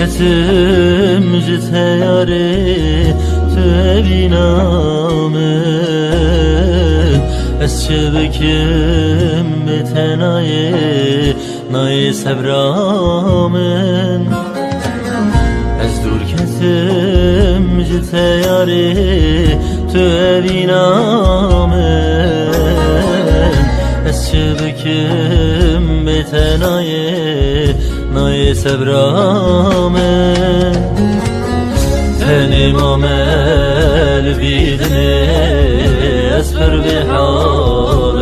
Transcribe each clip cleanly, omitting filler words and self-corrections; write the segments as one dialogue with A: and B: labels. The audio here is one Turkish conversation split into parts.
A: Kesim jiteyari tebinamın Esçebekim betenaye nayi sebramın Ezdur kesim jiteyari tebinamın Esçebekim betenaye nayi sebramın Tenim amel bidni esfer bihalım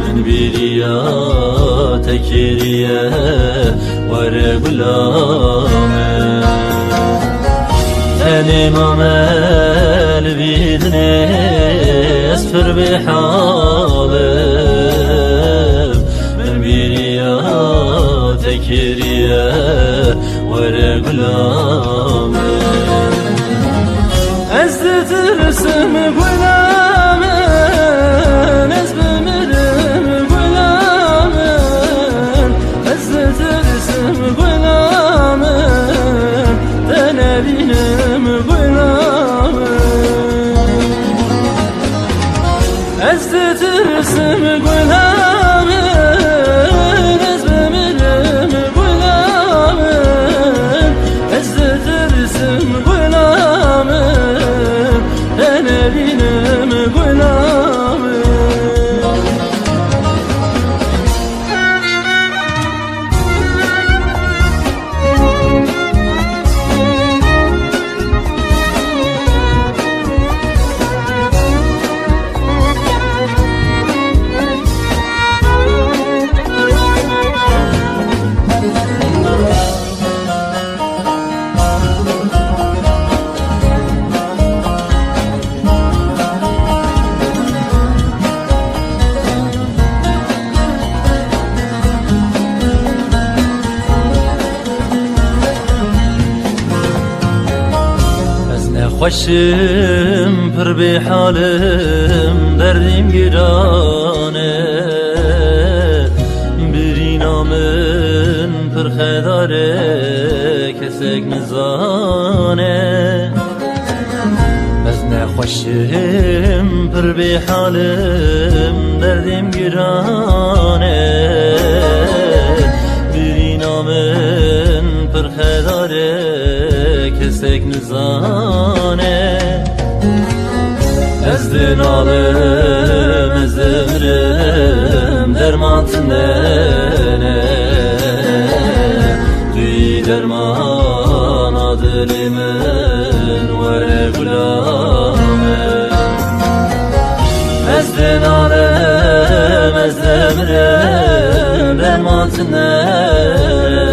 A: Min biliya tekiriye vare gulamın Tenim amel bidni esfer bihalım Min biliya tekiriye vare gulamın
B: Ezditirsim gulamın Ezbimirim gulamın Ezditirsim gulamın Denebinim gulamın Ezditirsim gulamın Ezbimirim gulamın Ezditirsim gulamın Denebinim gulamın
A: Xoşim pir bihalim derdim girane Birinamın pir xedare kesek nizane Ez ne xoşim pir bihalim derdim girane Birinamın pir xedare kesek nizane Ezdin alım ezdirim derman tindene Düy derman adilimin vere gulamın Ezdin alım ezdirim derman tindene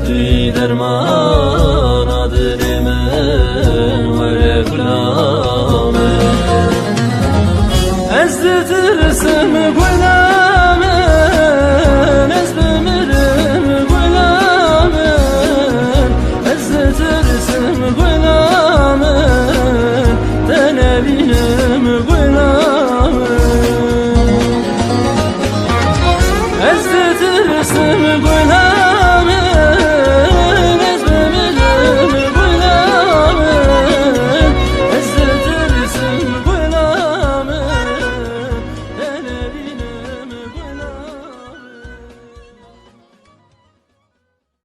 A: Düy derman